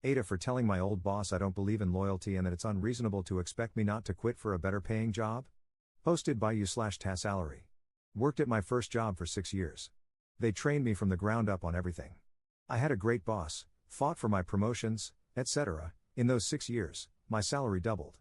AITAH for telling my old boss I don't believe in loyalty and that it's unreasonable to expect me not to quit for a better paying job? Posted by you/ta salary. Worked at my first job for 6 years. They trained me from the ground up on everything. I had a great boss, fought for my promotions, etc. In those 6 years, my salary doubled.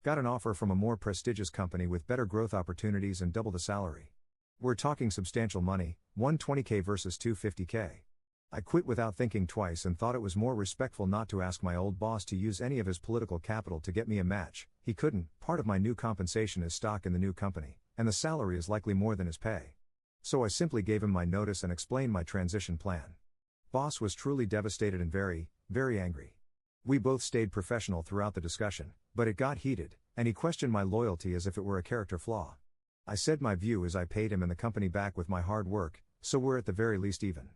Got an offer from a more prestigious company with better growth opportunities and double the salary. We're talking substantial money, $120K versus $250K. I quit without thinking twice and thought it was more respectful not to ask my old boss to use any of his political capital to get me a match. He couldn't. Part of my new compensation is stock in the new company, and the salary is likely more than his pay. So I simply gave him my notice and explained my transition plan. Boss was truly devastated and very, very angry. We both stayed professional throughout the discussion, but it got heated, and he questioned my loyalty as if it were a character flaw. I said my view is I paid him and the company back with my hard work, so we're at the very least even.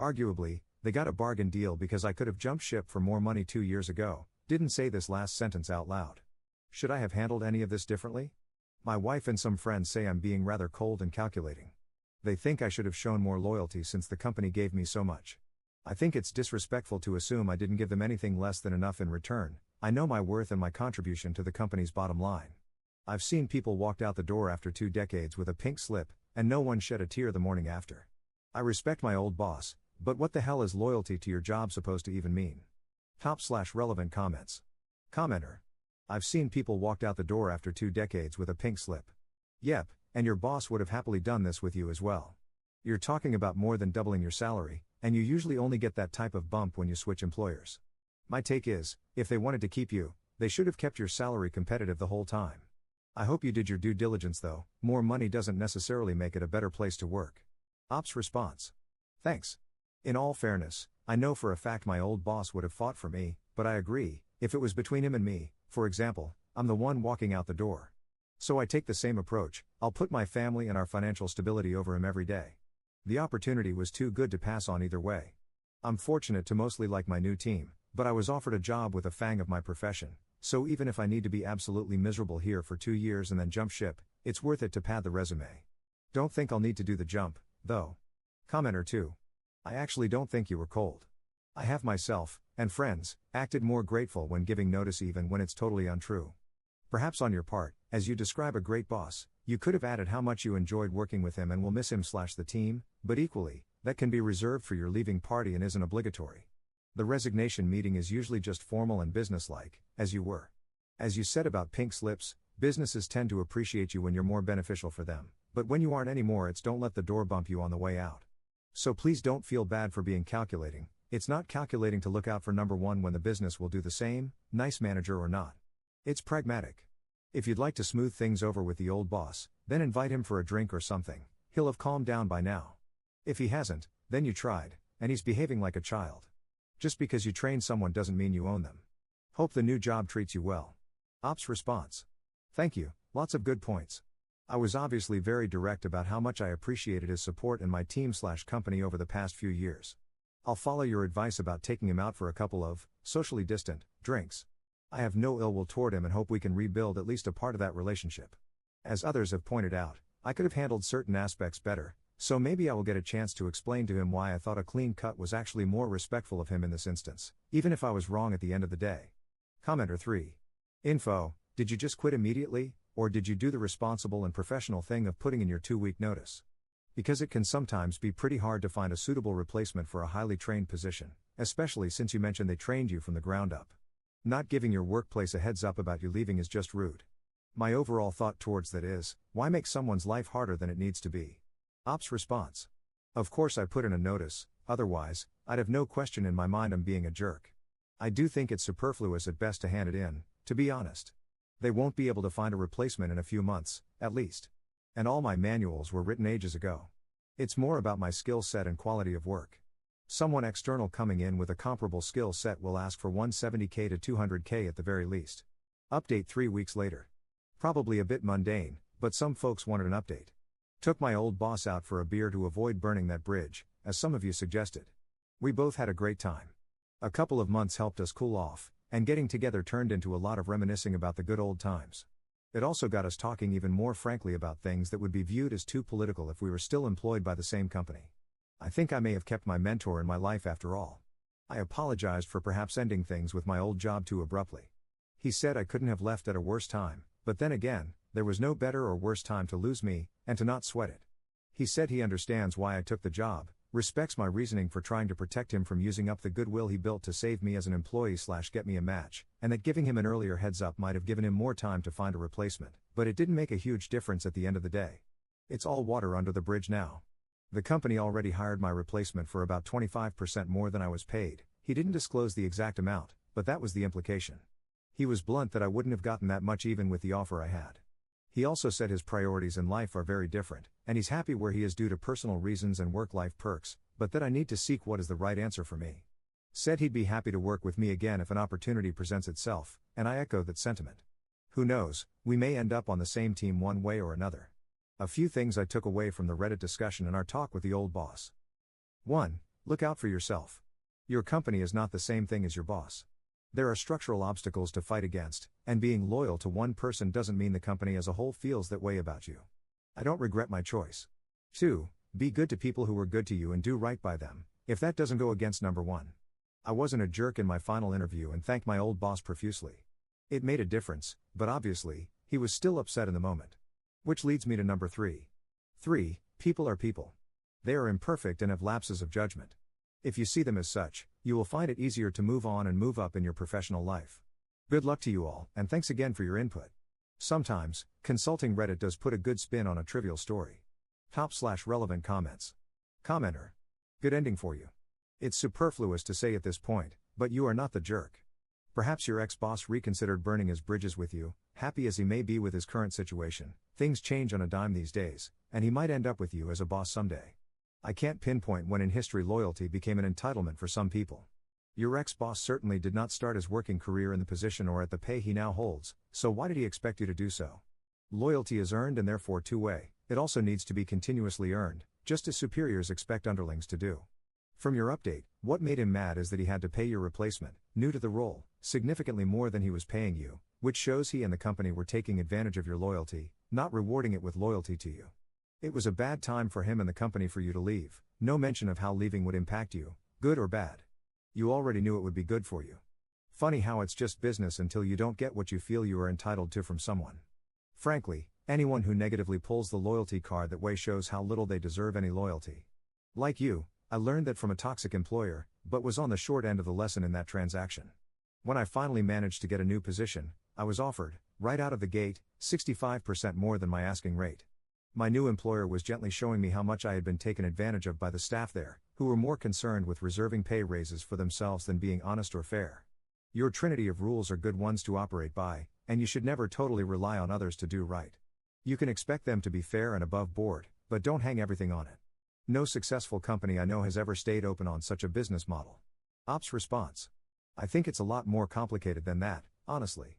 Arguably, they got a bargain deal because I could have jumped ship for more money 2 years ago. Didn't say this last sentence out loud. Should I have handled any of this differently? My wife and some friends say I'm being rather cold and calculating. They think I should have shown more loyalty since the company gave me so much. I think it's disrespectful to assume I didn't give them anything less than enough in return. I know my worth and my contribution to the company's bottom line. I've seen people walked out the door after 2 decades with a pink slip, and no one shed a tear the morning after. I respect my old boss, but what the hell is loyalty to your job supposed to even mean? Top/relevant comments. Commenter. I've seen people walked out the door after 2 decades with a pink slip. Yep, and your boss would have happily done this with you as well. You're talking about more than doubling your salary, and you usually only get that type of bump when you switch employers. My take is, if they wanted to keep you, they should have kept your salary competitive the whole time. I hope you did your due diligence though. More money doesn't necessarily make it a better place to work. Ops response. Thanks. In all fairness, I know for a fact my old boss would have fought for me, but I agree, if it was between him and me, for example, I'm the one walking out the door. So I take the same approach. I'll put my family and our financial stability over him every day. The opportunity was too good to pass on either way. I'm fortunate to mostly like my new team, but I was offered a job with a fang of my profession, so even if I need to be absolutely miserable here for 2 years and then jump ship, it's worth it to pad the resume. Don't think I'll need to do the jump, though. Commenter 2. I actually don't think you were cold. I have myself, and friends, acted more grateful when giving notice even when it's totally untrue. Perhaps on your part, as you describe a great boss, you could have added how much you enjoyed working with him and will miss him/the team, but equally, that can be reserved for your leaving party and isn't obligatory. The resignation meeting is usually just formal and businesslike, as you were. As you said about pink slips, businesses tend to appreciate you when you're more beneficial for them, but when you aren't anymore it's don't let the door bump you on the way out. So please don't feel bad for being calculating. It's not calculating to look out for number one when the business will do the same, nice manager or not. It's pragmatic. If you'd like to smooth things over with the old boss, then invite him for a drink or something. He'll have calmed down by now. If he hasn't, then you tried, and he's behaving like a child. Just because you train someone doesn't mean you own them. Hope the new job treats you well. Ops response. Thank you, lots of good points. I was obviously very direct about how much I appreciated his support and my team/company over the past few years. I'll follow your advice about taking him out for a couple of, socially distant, drinks. I have no ill will toward him and hope we can rebuild at least a part of that relationship. As others have pointed out, I could have handled certain aspects better, so maybe I will get a chance to explain to him why I thought a clean cut was actually more respectful of him in this instance, even if I was wrong at the end of the day. Commenter 3. Info, did you just quit immediately, or did you do the responsible and professional thing of putting in your 2-week notice? Because it can sometimes be pretty hard to find a suitable replacement for a highly trained position, especially since you mentioned they trained you from the ground up. Not giving your workplace a heads up about you leaving is just rude. My overall thought towards that is, why make someone's life harder than it needs to be? Ops response. Of course I put in a notice, otherwise, I'd have no question in my mind I'm being a jerk. I do think it's superfluous at best to hand it in, to be honest. They won't be able to find a replacement in a few months, at least. And all my manuals were written ages ago. It's more about my skill set and quality of work. Someone external coming in with a comparable skill set will ask for $170K to $200K at the very least. Update 3 weeks later. Probably a bit mundane, but some folks wanted an update. Took my old boss out for a beer to avoid burning that bridge, as some of you suggested. We both had a great time. A couple of months helped us cool off, and getting together turned into a lot of reminiscing about the good old times. It also got us talking even more frankly about things that would be viewed as too political if we were still employed by the same company. I think I may have kept my mentor in my life after all. I apologized for perhaps ending things with my old job too abruptly. He said I couldn't have left at a worse time, but then again, there was no better or worse time to lose me, and to not sweat it. He said he understands why I took the job, respects my reasoning for trying to protect him from using up the goodwill he built to save me as an employee / get me a match, and that giving him an earlier heads up might have given him more time to find a replacement, but it didn't make a huge difference at the end of the day. It's all water under the bridge now. The company already hired my replacement for about 25% more than I was paid. He didn't disclose the exact amount, but that was the implication. He was blunt that I wouldn't have gotten that much even with the offer I had. He also said his priorities in life are very different, and he's happy where he is due to personal reasons and work-life perks, but that I need to seek what is the right answer for me. Said he'd be happy to work with me again if an opportunity presents itself, and I echo that sentiment. Who knows, we may end up on the same team one way or another. A few things I took away from the Reddit discussion and our talk with the old boss. 1. Look out for yourself. Your company is not the same thing as your boss. There are structural obstacles to fight against, and being loyal to one person doesn't mean the company as a whole feels that way about you. I don't regret my choice. 2. Be good to people who were good to you and do right by them, if that doesn't go against number 1. I wasn't a jerk in my final interview and thanked my old boss profusely. It made a difference, but obviously, he was still upset in the moment. Which leads me to number 3. 3. People are people. They are imperfect and have lapses of judgment. If you see them as such, you will find it easier to move on and move up in your professional life. Good luck to you all, and thanks again for your input. Sometimes, consulting Reddit does put a good spin on a trivial story. Top/relevant comments. Commenter. Good ending for you. It's superfluous to say at this point, but you are not the jerk. Perhaps your ex-boss reconsidered burning his bridges with you, happy as he may be with his current situation. Things change on a dime these days, and he might end up with you as a boss someday. I can't pinpoint when in history loyalty became an entitlement for some people. Your ex-boss certainly did not start his working career in the position or at the pay he now holds, so why did he expect you to do so? Loyalty is earned and therefore two-way. It also needs to be continuously earned, just as superiors expect underlings to do. From your update, what made him mad is that he had to pay your replacement, new to the role, significantly more than he was paying you, which shows he and the company were taking advantage of your loyalty, not rewarding it with loyalty to you. It was a bad time for him and the company for you to leave, no mention of how leaving would impact you, good or bad. You already knew it would be good for you. Funny how it's just business until you don't get what you feel you are entitled to from someone. Frankly, anyone who negatively pulls the loyalty card that way shows how little they deserve any loyalty. Like you, I learned that from a toxic employer, but was on the short end of the lesson in that transaction. When I finally managed to get a new position, I was offered, right out of the gate, 65% more than my asking rate. My new employer was gently showing me how much I had been taken advantage of by the staff there, who were more concerned with reserving pay raises for themselves than being honest or fair. Your trinity of rules are good ones to operate by, and you should never totally rely on others to do right. You can expect them to be fair and above board, but don't hang everything on it. No successful company I know has ever stayed open on such a business model. Ops response. I think it's a lot more complicated than that, honestly.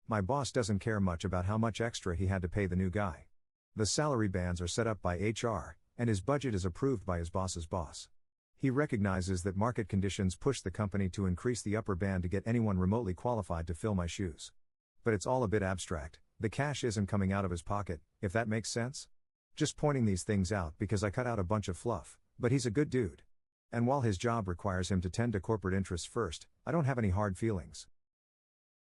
My boss doesn't care much about how much extra he had to pay the new guy. The salary bands are set up by HR, and his budget is approved by his boss's boss. He recognizes that market conditions push the company to increase the upper band to get anyone remotely qualified to fill my shoes. But it's all a bit abstract, the cash isn't coming out of his pocket, if that makes sense? Just pointing these things out because I cut out a bunch of fluff, but he's a good dude. And while his job requires him to tend to corporate interests first, I don't have any hard feelings.